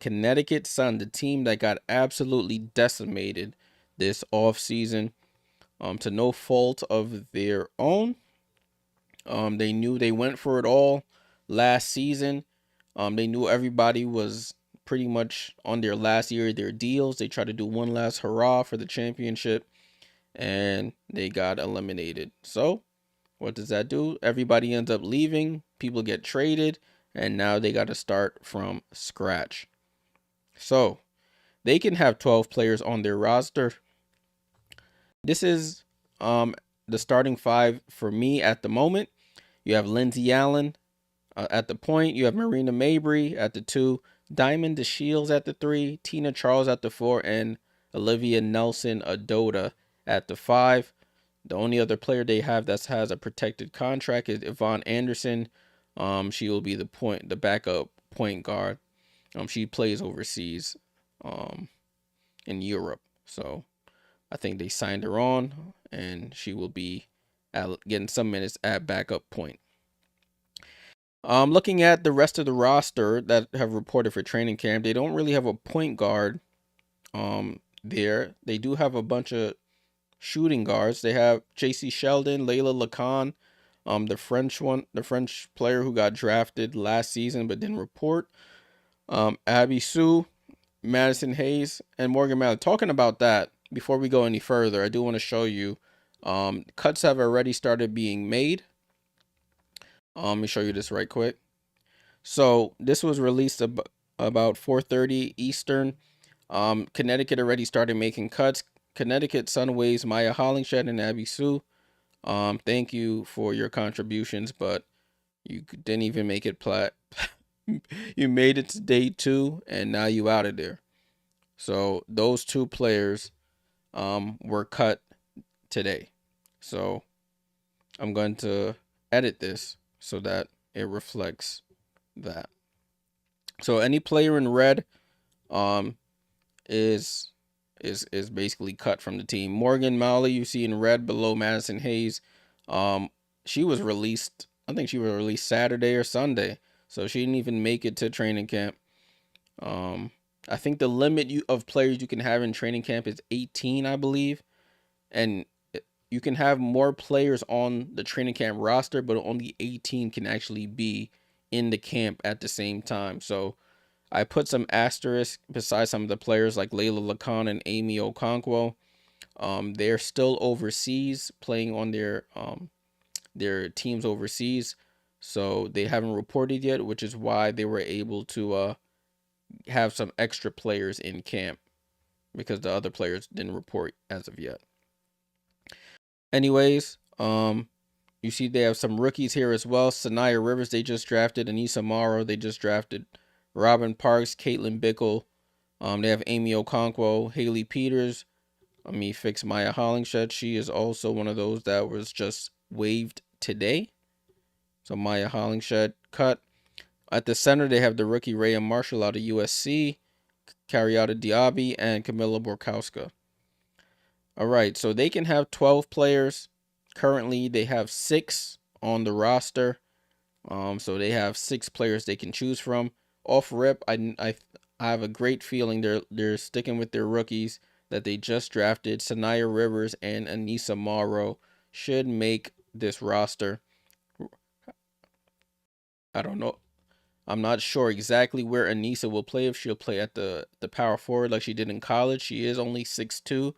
Connecticut Sun, the team that got absolutely decimated this offseason, to no fault of their own. They knew they went for it all last season. They knew everybody was pretty much on their last year of their deals. They tried to do one last hurrah for the championship, and they got eliminated. So, what does that do? Everybody ends up leaving, people get traded, and now they got to start from scratch. So, they can have 12 players on their roster. This is the starting five for me at the moment. You have Lindsey Allen at the point. You have Marina Mabrey at the 2, Diamond DeShields at the 3, Tina Charles at the 4, and Olivia Nelson-Ododa at the 5. The only other player they have that has a protected contract is Yvonne Anderson. She will be the backup point guard. She plays overseas, in Europe. So I think they signed her on, and she will be getting some minutes at backup point. Looking at the rest of the roster that have reported for training camp, they don't really have a point guard. There they do have a bunch of shooting guards. They have J.C. Sheldon, Layla Lacan, the French player who got drafted last season but didn't report. Abby Sue, Madison Hayes, and Morgan Mallett. Talking about that, before we go any further, I do want to show you. Cuts have already started being made. Let me show you this right quick. So this was released about 4:30 Eastern. Connecticut already started making cuts. Connecticut Sun waves Maya Hollingshed and Abby Sue. Thank you for your contributions, but you didn't even make it plat. You made it to day 2, and now you out of there. So those 2 players were cut today. So I'm going to edit this so that it reflects that. So any player in red is basically cut from the team. Morgan Malley, you see in red below Madison Hayes. She was released, I think she was released Saturday or Sunday. So she didn't even make it to training camp. I think the limit of players you can have in training camp is 18, I believe. And you can have more players on the training camp roster, but only 18 can actually be in the camp at the same time. So I put some asterisks beside some of the players like Layla Lacan and Amy Okonkwo. They're still overseas playing on their teams overseas. So they haven't reported yet, which is why they were able to have some extra players in camp, because the other players didn't report as of yet. Anyways, you see they have some rookies here as well. Saniya Rivers, they just drafted. Aneesah Morrow, they just drafted. Robin Parks, Caitlin Bickle. They have Amy Okonkwo, Haley Peters. Let me fix Maya Hollingshed. She is also one of those that was just waived today. So Maya Hollingshed cut. At the center, they have the rookie Rhea Marshall out of USC, Cariata Diaby, and Camilla Borkowska. All right, so they can have 12 players. Currently, they have 6 on the roster. So they have 6 players they can choose from. Off rip, I have a great feeling they're sticking with their rookies that they just drafted. Saniya Rivers and Aneesah Morrow should make this roster. I don't know. I'm not sure exactly where Aneesah will play, if she'll play at the power forward like she did in college. She is only 6'2".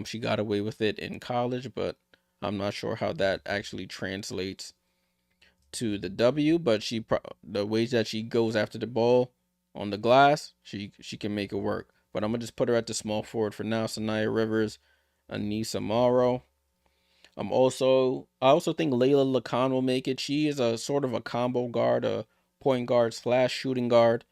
She got away with it in college, but I'm not sure how that actually translates to the W. But the ways that she goes after the ball on the glass, she can make it work. But I'm gonna just put her at the small forward for now. Saniya Rivers, Aneesah Morrow. I also think Layla Lacan will make it. She is a sort of a combo guard, a point guard / shooting guard.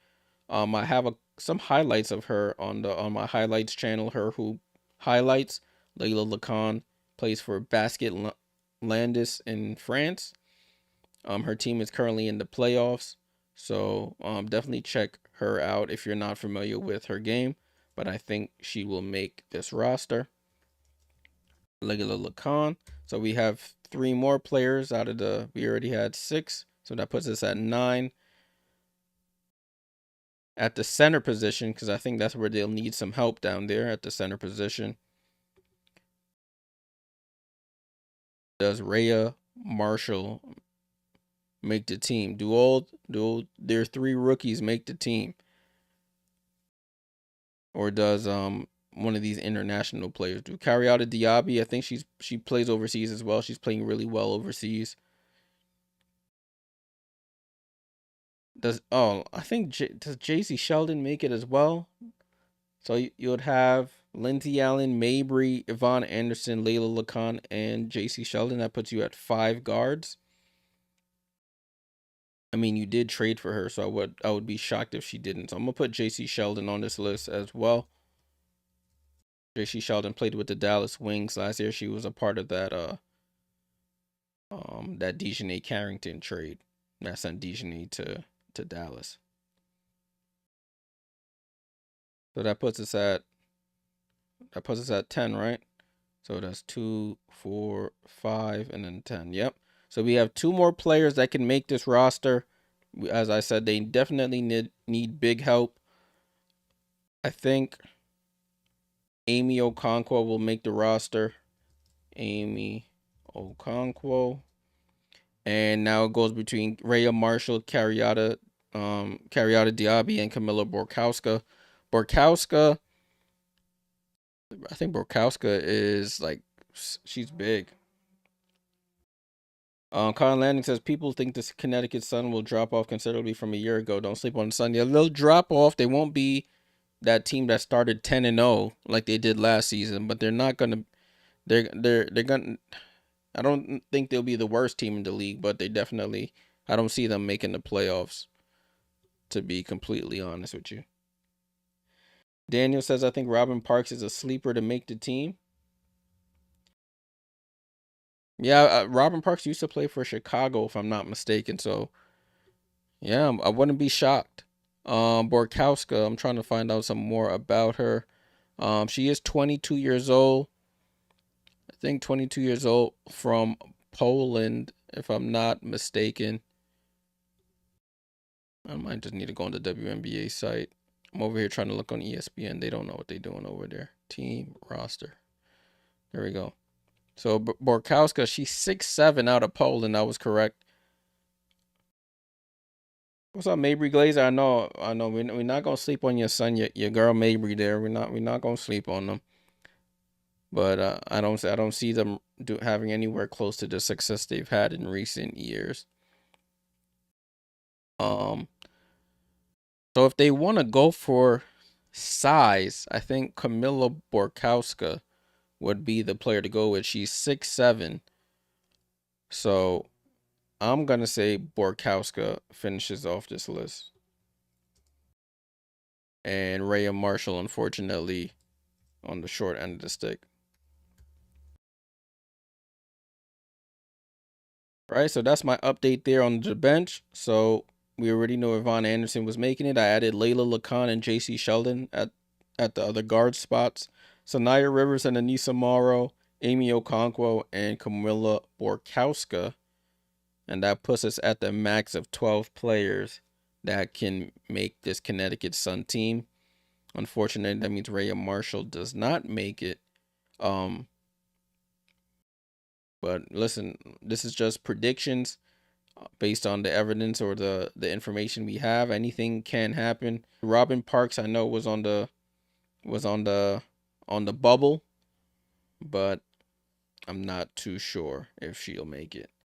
I have some highlights of her on my highlights channel. Her hoop highlights. Layla Lacan plays for Basket Landis in France. Her team is currently in the playoffs, so definitely check her out if you're not familiar with her game. But I think she will make this roster. Layla Lacan. So we have 3 more players out of we already had 6. So that puts us at 9. at the center position, because I think that's where they'll need some help down there at the center position. Does Rhea Marshall make the team? Do their 3 rookies make the team? Or does one of these international players do? Carriata Diaby, I think she plays overseas as well. She's playing really well overseas. I think does JC Sheldon make it as well? So you would have Lindsay Allen, Mabrey, Yvonne Anderson, Layla Lacan, and JC Sheldon. That puts you at 5 guards. I mean, you did trade for her, so I would be shocked if she didn't. So I'm gonna put JC Sheldon on this list as well. JC Sheldon played with the Dallas Wings last year. She was a part of that that DeShields Carrington trade that sent DeShields to Dallas. So that puts us at 10, right? So that's 2, 4, 5, and then 10. Yep. So we have 2 more players that can make this roster. As I said, they definitely need big help. I think Amy Okonkwo will make the roster. Amy Okonkwo. And now it goes between Rhea Marshall, Carriata Diaby, and Camilla Borkowska. I think Borkowska is like, she's big. Colin Landing says people think this Connecticut Sun will drop off considerably from a year ago. Don't sleep on the Sun. Yeah, they'll drop off. They won't be that team that started 10-0 like they did last season, but they're not gonna. They're gonna. I don't think they'll be the worst team in the league, but they definitely. I don't see them making the playoffs. To be completely honest with you. Daniel says I think Robin Parks is a sleeper to make the team. Yeah, Robin Parks used to play for Chicago, if I'm not mistaken. So, yeah, I wouldn't be shocked. Borkowska, I'm trying to find out some more about her. She is 22 years old. I think 22 years old, from Poland, if I'm not mistaken. I might just need to go on the WNBA site. I'm over here trying to look on ESPN. They don't know what they're doing over there. Team roster. There we go. So Borkowska, she's 6'7" out of Poland. That was correct. What's up, Mabrey Glazer? I know. We're not gonna sleep on your son, your girl Mabrey. There, we're not gonna sleep on them. But I don't see them having anywhere close to the success they've had in recent years. So if they want to go for size, I think Camilla Borkowska would be the player to go with. She's 6'7". So I'm going to say Borkowska finishes off this list. And Rhea Marshall, unfortunately, on the short end of the stick. All right, so that's my update there on the bench. So we already know Yvonne Anderson was making it. I added Layla Lacan and JC Sheldon at the other guard spots. Saniya Rivers and Aneesah Morrow, Amy Okonkwo, and Camilla Borkowska. And that puts us at the max of 12 players that can make this Connecticut Sun team. Unfortunately, that means Rhea Marshall does not make it. But listen, this is just predictions based on the evidence or the information we have. Anything can happen. Robin Parks, I know, was on the bubble, but I'm not too sure if she'll make it.